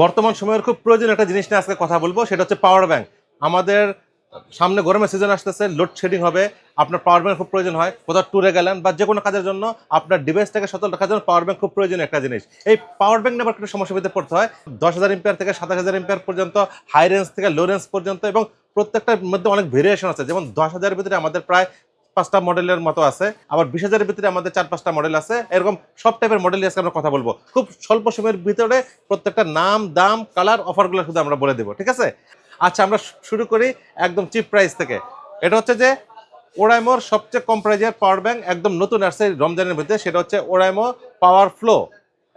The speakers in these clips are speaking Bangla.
বর্তমান সময়ের খুব প্রয়োজনীয় একটা জিনিস নিয়ে আজকে কথা বলবো, সেটা হচ্ছে পাওয়ার ব্যাংক। আমাদের সামনে গরমের সিজন আসতেছে, লোডশেডিং হবে, আপনার পাওয়ার ব্যাংক খুব প্রয়োজন হয়। কোথাও ট্যুরে গেলেন বা যে কোনো কাজের জন্য আপনার ডিভাইসটাকে সচল রাখার জন্য পাওয়ার ব্যাংক খুব প্রয়োজনীয় একটা জিনিস। এই পাওয়ার ব্যাংক নেবার একটা সমস্যার ভিতরে পড়তে হয়। 10,000 এম্পিয়ার থেকে 27,000 এম্পিয়ার পর্যন্ত, হাই রেঞ্জ থেকে লো রেঞ্জ পর্যন্ত, এবং প্রত্যেকটার মধ্যে অনেক ভেরিয়েশন আছে। যেমন 10,000 ভিতরে আমাদের প্রায় 5টা মডেলের মতো আছে, আবার 20,000 ভিতরে আমাদের 4-5টা মডেল আছে। এরকম সব টাইপের মডেল আজকে আমরা কথা বলবো। খুব স্বল্প সময়ের ভিতরে প্রত্যেকটা নাম, দাম, কালার, অফারগুলো শুধু আমরা বলে দেবো, ঠিক আছে? আচ্ছা, আমরা শুরু করি একদম চিপ প্রাইস থেকে। এটা হচ্ছে যে ওরাইমোর সবচেয়ে কম প্রাইজের পাওয়ার ব্যাংক, একদম নতুন আসছে রমজানের ভিতরে। সেটা হচ্ছে ওরাইমো পাওয়ার ফ্লো।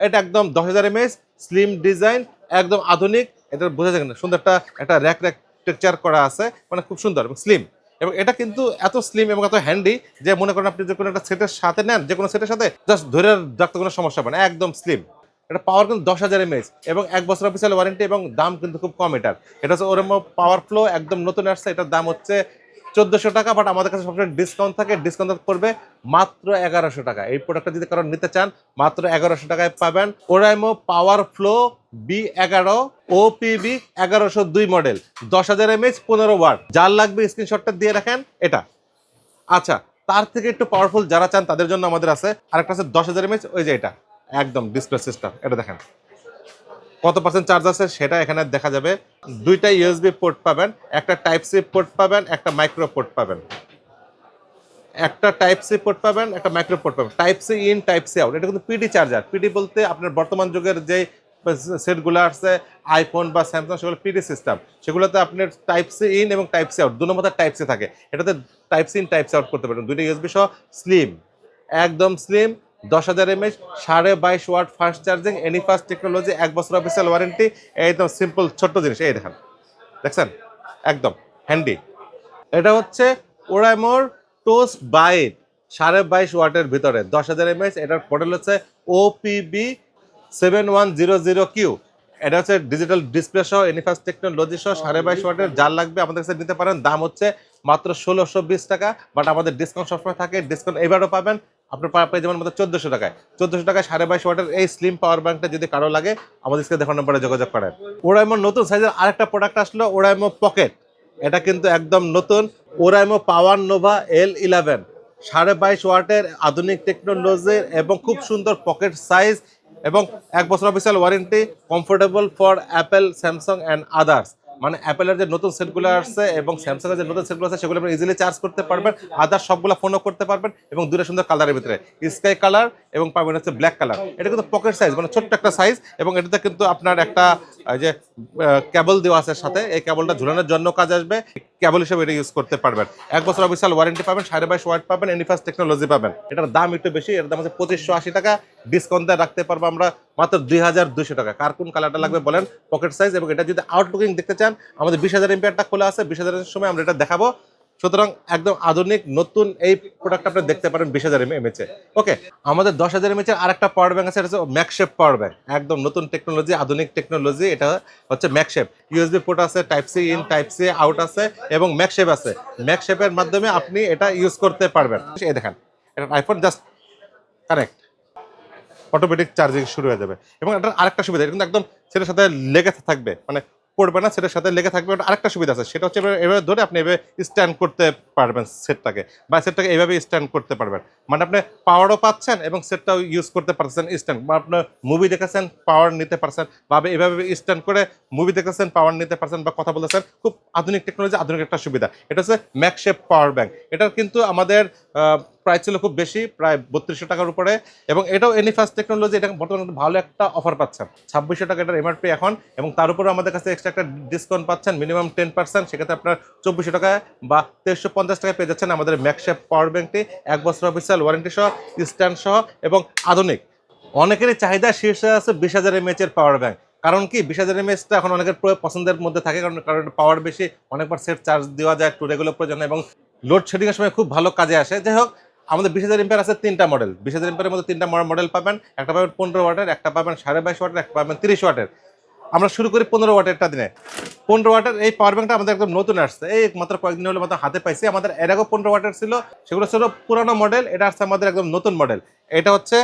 এটা একদম 10,000 mAh, স্লিম ডিজাইন, একদম আধুনিক। এটা বোঝা যায় না, সুন্দর একটা র্যাক টেকচার করা আছে, মানে খুব সুন্দর এবং স্লিম। এবং এটা কিন্তু এত স্লিম এবং এত হ্যান্ডি যে মনে করেন আপনি যে কোনো একটা সেটের সাথে নেন, যে কোনো সেটের সাথে জাস্ট ধরে রাখতে কোনো সমস্যা হবে না, একদম স্লিম। এটা পাওয়ার কিন্তু 10,000 mAh এবং 1 বছর অফিসিয়াল ওয়ারেন্টি, এবং দাম কিন্তু খুব কম এটার। এটা হচ্ছে ওরাইমো পাওয়ার ফ্লো, একদম নতুন আসছে। এটার দাম হচ্ছে 1400 টাকা, বাট আমাদের কাছে সবসময় ডিসকাউন্ট থাকে, ডিসকাউন্ট করবে মাত্র 1100 টাকা। এই প্রোডাক্টটা যদি কারণ নিতে চান, মাত্র 1100 টাকায় পাবেন Oraimo power flow B11 OPB 1102 model, 10,000 mAh, 15 watt. যার লাগবে স্ক্রিনশটটা দিয়ে রাখেন এটা। আচ্ছা, তার থেকে একটু পাওয়ারফুল যারা চান তাদের জন্য আমাদের আছে আরেকটা আছে 10,000 mAh, ওই যে এটা একদম ডিসপ্লে সিস্টেম। এটা দেখেন কত পার্সেন্ট চার্জ আছে সেটা এখানে দেখা যাবে। দুইটা ইউএসবি পোর্ট পাবেন, একটা টাইপ সি পোর্ট পাবেন, একটা মাইক্রো পোর্ট পাবেন। একটা টাইপ সি পোর্ট পাবেন, একটা মাইক্রো পোর্ট পাবেন। Type C in, type C out. এটা কিন্তু পিডি চার্জার। পিডি বলতে আপনার বর্তমান যুগের যে সেটগুলো আছে আইফোন বা স্যামসাং, সেগুলো পিডি সিস্টেম। সেগুলোতে আপনার টাইপ সি ইন এবং টাইপ সি আউট, দু নম্বর টাইপ সি থাকে। এটাতে type C in, type C out করতে পারেন। দুইটা ইউএসবি সহ, স্লিম, একদম slim, 10,000 mAh, 22.5 watt fast charging, any fast technology, 1 বছর অফিসিয়াল ওয়ারেন্টি। একদম সিম্পল ছোট্ট জিনিস, এই দেখেন, দেখছেন, একদম হ্যান্ডি। এটা হচ্ছে ওরাইমোর টোস্ট বাইট, 22.5 ওয়াটের ভিতরে, 10,000 mAh। এটার মডেল হচ্ছে OPB 7100Q। এটা হচ্ছে ডিজিটাল ডিসপ্লে সহ, এনিফাস টেকনোলজি সহ, 22.5 ওয়াটের। যার লাগবে আমাদের কাছে নিতে পারেন। দাম হচ্ছে মাত্র 1,620 টাকা, বাট আমাদের ডিসকাউন্ট সবসময় থাকে। ডিসকাউন্ট এবারও পাবেন, আপনার পেয়ে যাবেন মাত্র 1,400 টাকায়। 1,400 টাকায় 22.5 ওয়াটের এই স্লিম পাওয়ার ব্যাংকটা যদি কারো লাগে, আমাদের স্ক্রিনে দেখানো নাম্বারে যোগাযোগ করেন। ওরাইমোর নতুন সাইজের আরেকটা প্রোডাক্ট আসলো, ওরাইমো পকেট। এটা কিন্তু একদম নতুন, ওরাইমো পাওয়ার নোভা L11, 22.5 ওয়াটের আধুনিক টেকনোলজির এবং খুব সুন্দর পকেট সাইজ, এবং 1 বছর official warranty. Comfortable for Apple, Samsung and others. মানে অ্যাপেলের যে নতুন সেটগুলো আসছে এবং স্যামসাংয়ের যে নতুন সেটগুলো আছে, সেগুলো আপনি ইজিলি চার্জ করতে পারবেন, আদার্স সবগুলো ফোনও করতে পারবেন। এবং দুটো সুন্দর কালারের ভিতরে, স্কাই কালার এবং পাবেন হচ্ছে ব্ল্যাক কালার। এটা কিন্তু পকেট সাইজ, মানে ছোট্ট একটা সাইজ, এবং এটাতে কিন্তু আপনার একটা যে কেবল দেওয়া আছে সাথে, এই কেবলটা ঝুলানোর জন্য কাজ আসবে। কেবল হিসেবে এটা ইউজ করতে পারবেন। 1 বছর অফিসিয়াল ওয়ারেন্টি পাবেন, 22.5 ওয়াট পাবেন, এনিফাস টেকনোলজি পাবেন। এটার দাম একটু বেশি, এর দাম হচ্ছে 2580 টাকা। ডিসকাউন্ট দিয়ে রাখতে পারবো আমরা মাত্র 2,200 টাকা। কার কোন কালারটা লাগবে বলেন, পকেট সাইজ। এবং এটা যদি আউটলুকিং দেখতে চান, আমাদের 20,000 এমপিআরটা খোলা আছে, 20,000 এর সময় আমরা এটা দেখাবো। সুতরাং একদম আধুনিক নতুন এই প্রোডাক্ট আপনি দেখতে পারেন 20,000 mAh। ওকে, আমাদের 10,000 mAh আরেকটা পাওয়ার ব্যাংক আছে, এটা হচ্ছে ম্যাকশেপ পাওয়ার ব্যাংক, একদম নতুন টেকনোলজি, আধুনিক টেকনোলজি। এটা হচ্ছে ম্যাকশেপ। ইউএসবি পোর্ট আছে, type C in, type C out আছে, এবং ম্যাকশেপ আছে। ম্যাকশেপের মাধ্যমে আপনি এটা ইউজ করতে পারবেন। এই দেখেন, এটা iPhone just connect, automatic charging শুরু হয়ে যাবে। এবং এটার আরেকটা সুবিধা, এটা কিন্তু একদম সেটার সাথে লেগে থাকবে, মানে পড়বে না, সেটার সাথে লেগে থাকবে। ওটা আরেকটা সুবিধা আছে, সেটা হচ্ছে এভাবে ধরে আপনি এভাবে স্ট্যান্ড করতে পারবেন সেটটাকে, বা সেটটাকে এইভাবে স্ট্যান্ড করতে পারবেন। মানে আপনি পাওয়ারও পাচ্ছেন এবং সেটটাও ইউজ করতে পারছেন স্ট্যান্ড, বা আপনার মুভি দেখেছেন, পাওয়ার নিতে পারছেন, বা এভাবে স্ট্যান্ড করে মুভি দেখেছেন, পাওয়ার নিতে পারছেন, বা কথা বলেছেন। খুব আধুনিক টেকনোলজি, আধুনিক একটা সুবিধা। এটা হচ্ছে ম্যাকশেপ পাওয়ার ব্যাংক। এটার কিন্তু আমাদের প্রাইস ছিল খুব বেশি, প্রায় 3200 টাকার উপরে। এবং এটাও এনিফাস টেকনোলজি। এটা বর্তমানে ভালো একটা অফার পাচ্ছেন, 2600 টাকা এটার এমআরপি এখন। এবং তার উপরে আমাদের কাছে এক্সট্রা একটা ডিসকাউন্ট পাচ্ছেন, মিনিমাম 10%। সেক্ষেত্রে আপনার 2400 টাকায় বা 2350 টাকায় পেয়ে যাচ্ছেন আমাদের ম্যাকশেপ পাওয়ার ব্যাংকটি, 1 বছর অফিসিয়াল ওয়ারেন্টি সহ, স্ট্যান্ড সহ, এবং আধুনিক। অনেকেরই চাহিদা শীর্ষে আছে 20,000 mAh এর পাওয়ার ব্যাংক। কারণ কি, 20,000 mAhটা এখন অনেকের পছন্দের মধ্যে থাকে, কারণ পাওয়ার বেশি, অনেকবার সেট চার্জ দেওয়া যায়, টু রেগুলার প্রয়োজন, এবং লোডশেডিং এর সময় খুব ভালো কাজে আসে। যাই হোক, আমাদের 20,000 এম্পিয়ার আছে 3টা মডেল। 20,000 এম্পিয়ারের মধ্যে 3টা মডেল পাবেন। একটা পাবেন 15 ওয়াটের, একটা পাবেন 22.5 ওয়াটের, একটা পাবেন 30 ওয়াটের। আমরা শুরু করি 15 ওয়াটেরটা দিনে। 15 ওয়াটের এই পাওয়ার ব্যাংকটা আমাদের একদম নতুন আসছে, এই মাত্র কয়েকদিন হলো মাত্র হাতে পাইছি। আমাদের এর আগেও 15 ওয়াটের ছিল, সেগুলো ছিল পুরানো মডেল। এটা আসছে আমাদের একদম নতুন মডেল। এটা হচ্ছে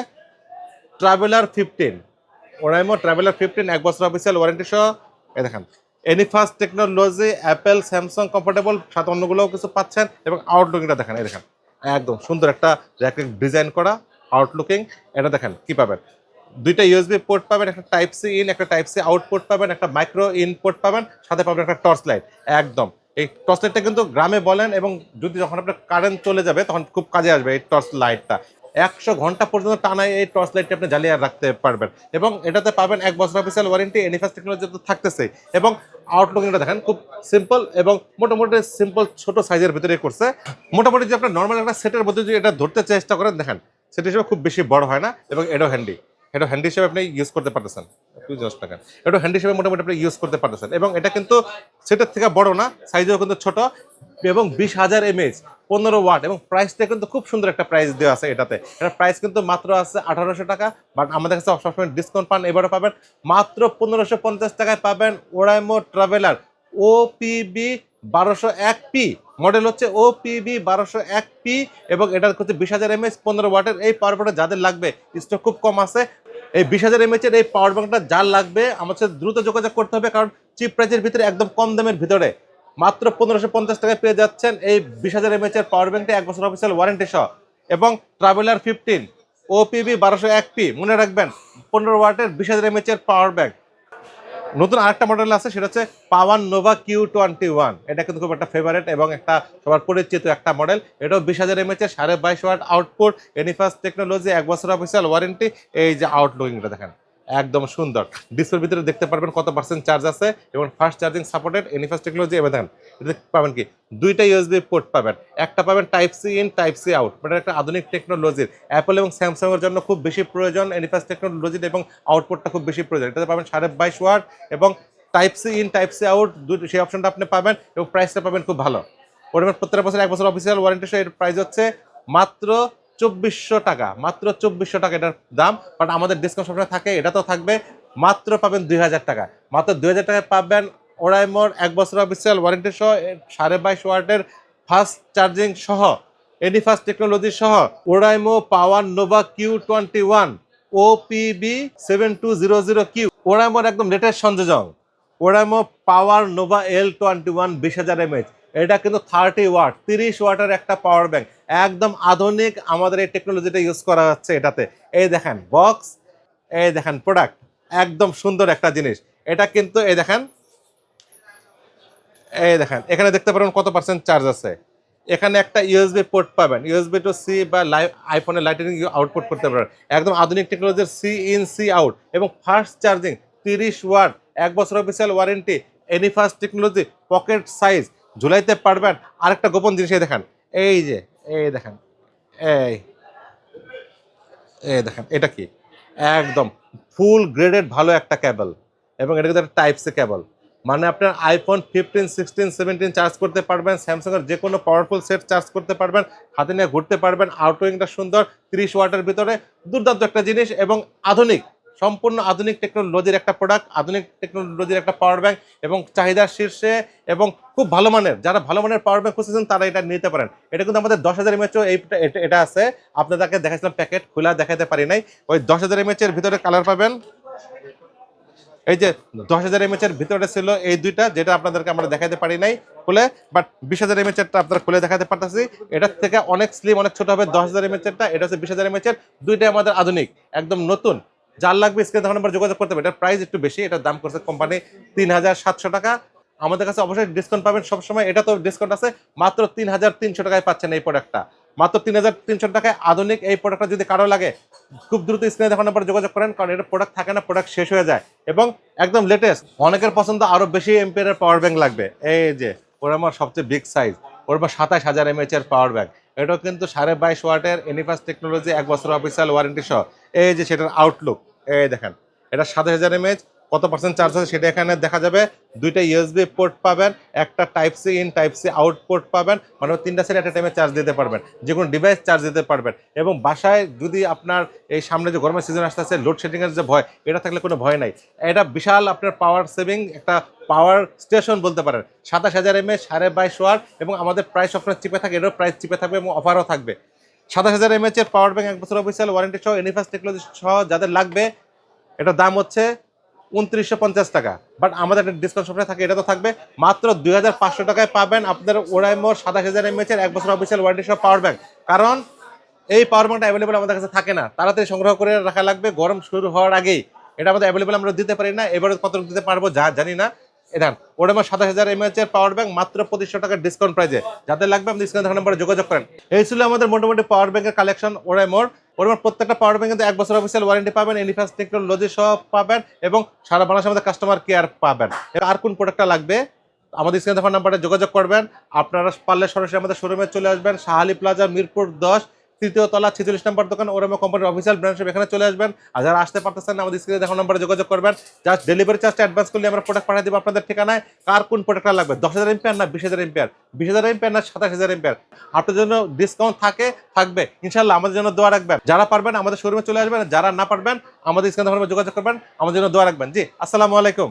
ট্রাভেলার 15। ওরাইমো ট্রাভেলার 15 1 বছর অফিসিয়াল ওয়ারেন্টি সহ। এই দেখেন এনিফাস্ট টেকনোলজি, অ্যাপেল, স্যামসাং কমফোর্টেবল, সাথে অন্যগুলোও কিছু পাচ্ছেন। এবং আউটলুকিংটা দেখেন, এই দেখেন একদম সুন্দর একটা র্যাকেট ডিজাইন করা আউটলুকিং। এটা দেখেন কি পাবেন, দুইটা ইউএসবি পোর্ট পাবেন, একটা টাইপ সি ইন, একটা টাইপ সি আউট পোর্ট পাবেন, একটা মাইক্রো ইন পোর্ট পাবেন, সাথে পাবেন একটা টর্চ লাইট। একদম এই টর্চ লাইটটা কিন্তু গ্রামে বলেন এবং যদি যখন আপনার কারেন্ট চলে যাবে তখন খুব কাজে আসবে এই টর্চ লাইটটা। 100 ঘন্টা পর্যন্ত টানায় এই টর্চ লাইটটা আপনি জ্বালিয়ে রাখতে পারবেন। এবং এটাতে পাবেন 1 বছর অফিসিয়াল ওয়ারেন্টি, এনিফাস্ট টেকনোলজি তো থাকতেছেই। এবং আউটলুকিংটা দেখেন খুব সিম্পল এবং মোটামুটি সিম্পল ছোট সাইজের ভিতরে করছে। মোটামুটি যে আপনার নর্মাল একটা সেটের মধ্যে যদি এটা ধরতে চেষ্টা করেন, দেখেন সেট হিসেবে খুব বেশি বড় হয় না এবং এটাও হ্যান্ডি। এটা হ্যান্ডি হিসেবে আপনি ইউজ করতে পারতেছেন, এটা হ্যান্ডি হিসেবে মোটামুটি আপনি ইউজ করতে পারতেছেন। এবং এটা কিন্তু সেটার থেকে বড় না, সাইজেও কিন্তু ছোট এবং 20,000 mAh 15 ওয়াট। এবং প্রাইসটা কিন্তু খুব সুন্দর একটা প্রাইস দেওয়া আছে এটাতে। এটার প্রাইস কিন্তু মাত্র আছে 1800 টাকা, বাট আমাদের কাছে সবসময় ডিসকাউন্ট পান, এবারও পাবেন মাত্র 1550 টাকায় পাবেন ওরাইমো ট্রাভেলার ওপিবি 1201P। মডেল হচ্ছে ওপিবি 1201P এবং এটার হচ্ছে 20,000 mAh 15 ওয়াটের। এই পাওয়ার ব্যাংকটা যাদের লাগবে, স্টক খুব কম আছে। এই 20,000 mAh এর এই পাওয়ার ব্যাংকটা যার লাগবে আমার সাথে দ্রুত যোগাযোগ করতে হবে, কারণ চিপ প্রাইসের ভিতরে একদম কম দামের ভিতরে মাত্র 1550 টাকায় পেয়ে যাচ্ছেন এই 20,000 mAh এর পাওয়ার ব্যাংকটা 1 বছর অফিসিয়াল ওয়ারেন্টি সহ। এবং ট্রাভেলার 15 ওপিবি 1201P, মনে রাখবেন 15 ওয়াটের 20,000 mAh এর পাওয়ার ব্যাংক। নতুন আরেকটা মডেল আছে, সেটা হচ্ছে পাওয়ার নোভা Q21। এটা কিন্তু খুব একটা ফেভারিট এবং একটা সবার পরিচিত একটা মডেল। এটাও 20,000 mAh 22.5 ওয়াট আউটপুট, এনিফাস্ট টেকনোলজি, 1 বছর অফিসিয়াল ওয়ারেন্টি। এই যে আউটলুকিংটা দেখেন একদম সুন্দর। ডিসপ্লের ভিতরে দেখতে পারবেন কত পার্সেন্ট চার্জ আছে এবং ফাস্ট চার্জিং সাপোর্টেড, এনিফাস্ট টেকনোলজি। এবার দেখেন এটা পাবেন কি, দুইটা ইউএসবি পোর্ট পাবেন, একটা পাবেন type C in, type C out. এটা একটা আধুনিক টেকনোলজির, অ্যাপল এবং স্যামসাং এর জন্য খুব বেশি প্রয়োজন এনিফাস্ট টেকনোলজির, এবং আউটপুটটা খুব বেশি প্রয়োজন। এটাতে পাবেন 22.5 ওয়াট এবং type C in, type C out, দুটো সেই অপশনটা আপনি পাবেন এবং প্রাইসটা পাবেন খুব ভালো। ওটা প্রত্যেক বছর 1 বছর অফিসিয়াল ওয়ারেন্টি সহ এর প্রাইস হচ্ছে মাত্র 2400 টাকা, মাত্র 2400 টাকা এটার দাম। বাট আমাদের ডিসকাউন্ট সবসময় থাকে, এটা তো থাকবে। মাত্র পাবেন 2000 টাকা, মাত্র 2000 টাকায় পাবেন ওরাইমোর 1 বছর অফিসিয়াল ওয়ারেন্টি সহ 22.5 ওয়াটের ফাস্ট চার্জিং সহ, এনিফাস্ট টেকনোলজি সহ ওরাইমো পাওয়ার নোভা Q21 ওপিবি 7200Q। ওরাইমোর একদম লেটেস্ট সংযোজন ওরাইমো পাওয়ার নোভা L21 20,000 mAh। এটা কিন্তু 30 ওয়াট 30 ওয়াটের একটা পাওয়ার ব্যাংক, একদম আধুনিক আমাদের এই টেকনোলজিটা ইউজ করা হচ্ছে এটাতে। এই দেখেন বক্স, এই দেখেন প্রোডাক্ট, একদম সুন্দর একটা জিনিস। এটা কিন্তু এই দেখেন, এই দেখেন এখানে দেখতে পারেন কত পার্সেন্ট চার্জ আছে। এখানে একটা ইউএসবি পোর্ট পাবেন, ইউএসবি টু সি বা আইফোনের লাইটিনিং আউটপুট করতে পারবেন। একদম আধুনিক টেকনোলজির সি ইন সি আউট এবং ফাস্ট চার্জিং, 30 ওয়াট, 1 বছর official warranty, AniFast technology, pocket size, ঝুলাইতে পারবেন। আরেকটা গোপন জিনিস এই দেখেন, এই যে এই দেখেন, এই এই দেখেন এটা কি, একদম ফুল গ্রেডেড ভালো একটা কেবল। এবং এটা কিন্তু একটা টাইপ সি কেবল, মানে আপনার আইফোন 15, 16, 17 চার্জ করতে পারবেন, স্যামসাং এর যে কোনো পাওয়ারফুল সেট চার্জ করতে পারবেন, হাতে নিয়ে ঘুরতে পারবেন। আউটগোয়িংটা সুন্দর, 30 ওয়াটের ভিতরে, দুর্দান্ত একটা জিনিস এবং আধুনিক, সম্পূর্ণ আধুনিক টেকনোলজির একটা প্রোডাক্ট, আধুনিক টেকনোলজির একটা পাওয়ার ব্যাংক এবং চাহিদার শীর্ষে এবং খুব ভালো মানের। যারা ভালো মানের পাওয়ার ব্যাংক খুঁজছেন তারা এটা নিতে পারেন। এটা কিন্তু আমাদের 10,000 mAh এটা আছে, আপনাদেরকে দেখাচ্ছিলাম প্যাকেট খোলা দেখাতে পারি নাই। ওই 10,000 mAh এর ভিতরে কালার পাবেন, এই যে 10,000 mAh এর ভিতরে ছিল এই দুইটা, যেটা আপনাদেরকে আমরা দেখাতে পারি নাই খুলে, বাট 20,000 mAh এরটা আপনারা খুলে দেখাতে পারতেছি। এটার থেকে অনেক স্লিম, অনেক ছোট হবে 10,000 mAh এরটা, এটা হচ্ছে 20,000 mAh এর। দুইটাই আমাদের আধুনিক, একদম নতুন। যার লাগবে স্ক্রিনে দেখানো নাম্বার যোগাযোগ করতে হবে। এটার প্রাইস একটু বেশি, এটার দাম করছে কোম্পানি 3,700 টাকা। আমাদের কাছে অবশ্যই ডিসকাউন্ট পাবেন সবসময়, এটা তো ডিসকাউন্ট আছে। মাত্র 3,300 টাকায় পাচ্ছেন এই প্রোডাক্টটা, মাত্র 3,300 টাকায় আধুনিক এই প্রোডাক্টটা। যদি কারো লাগে খুব দ্রুত স্ক্রিনে দেখানো নাম্বার যোগাযোগ করেন, কারণ এটা প্রোডাক্ট থাকে না, প্রোডাক্ট শেষ হয়ে যায় এবং একদম লেটেস্ট। অনেকের পছন্দ আরো বেশি এম্পিয়ারের পাওয়ার ব্যাংক লাগবে, এই যে ওর আমার সবচেয়ে বিগ সাইজ, ওর 27,000 mAh এর পাওয়ার ব্যাংক। এটাও কিন্তু 22.5 ওয়াটের, এনিফাস্ট টেকনোলজি, 1 বছর অফিসিয়াল ওয়ারেন্টি সহ। এই যে সেটার আউটলুক, এই দেখেন এটা 27,000 mAh, কত পার্সেন্ট চার্জ আছে সেটা এখানে দেখা যাবে। দুইটা ইউএসবি পোর্ট পাবেন, একটা type C in, type C out port পাবেন, মানে 3টা সেট একটা টাইমে চার্জ দিতে পারবেন, যে কোনো ডিভাইস চার্জ দিতে পারবেন। এবং বাসায় যদি আপনার এই সামনে যে গরমের সিজন আসতে আছে, লোডশেডিং এর যে ভয়, এটা থাকলে কোনো ভয় নাই। এটা বিশাল আপনার পাওয়ার সেভিং একটা পাওয়ার স্টেশন বলতে পারেন। 27,000 mAh, 22.5 ওয়াট এবং আমাদের প্রাইস সবসময় চিপে থাকে, এটাও প্রাইস চিপে থাকবে এবং অফারও থাকবে। 27,000 mAh এর পাওয়ার ব্যাংক, 1 বছর অফিসিয়াল ওয়ারেন্টি সহ, এনিফাস্ট টেকনোলজি সহ যাদের লাগবে, এটার দাম হচ্ছে 2950 টাকা, বাট আমাদের একটা ডিসকাউন্ট সবসময় থাকে, এটা তো থাকবে মাত্র 2500 টাকায় পাবেন আপনাদের ওরাইমোর 27000 mAh এর 1 বছর অফিসিয়াল ওয়ারেন্টি সহ পাওয়ার ব্যাংক। কারণ এই পাওয়ার ব্যাংকটা অ্যাভেলেবল আমাদের কাছে থাকে না, তাড়াতাড়ি সংগ্রহ করে রাখা লাগবে, গরম শুরু হওয়ার আগেই। এটা আমাদের অ্যাভেলেবল আমরা দিতে পারি না, এবারে কত দিতে পারবো জানি না। এটা ওরাইমোর 27000 mAh এর পাওয়ার ব্যাংক মাত্র 2500 টাকার ডিসকাউন্ট প্রাইসে। যাদের লাগবে আপনি স্ক্রিনে দেখানো নম্বরে যোগাযোগ করেন। এই ছিল আমাদের মোটামুটি পাওয়ার ব্যাংকের কালেকশন ওরাইমোর। ওরাইমোর প্রত্যেকটা পাওয়ার ব্যাংকে 1 বছর অফিসিয়াল ওয়ারেন্টি পাবেন, এনিফাস টেকনোলজি সহ পাবেন এবং সারা বাংলাদেশের মধ্যে কাস্টমার কেয়ার পাবেন। আর কোন প্রোডাক্টটা লাগবে আমাদের স্ক্রিনে দেখানো নাম্বারে যোগাযোগ করবেন। আপনারা পারলে সরাসরি আমাদের শোরুমে চলে আসবেন, শাহালি প্লাজা, মিরপুর 10, তৃতীয় তলা, 46 নম্বর দোকান, ওরাইমো কোম্পানির অফিসিয়াল ব্রাঞ্চ, এখানে চলে আসবেন। আর যারা আসতে পারতেছেন না, আমাদের স্ক্রিনে দেখানো নাম্বারে যোগাযোগ করবেন। জাস্ট ডেলিভারি চার্জটা অ্যাডভান্স করলে আমরা প্রোডাক্ট পাঠিয়ে দেবো আপনাদের ঠিকানায়। কার কোন প্রোডাক্টটা লাগবে, 10000 এমপিআর না 20000 এমপিআর, 20000 এমপিআর না 27000 এমপিআর, আপনার জন্য ডিসকাউন্ট থাকবে ইনশাল্লাহ। আমাদের জন্য দোয়া রাখবেন। যারা পারবেন আমাদের শোরুমে চলে আসবেন, যারা না পারবেন আমাদের স্ক্রিনে দেখানো নাম্বারে যোগাযোগ করবেন, আমাদের জন্য দোয়া রাখবেন। জি, আসসালামু আলাইকুম।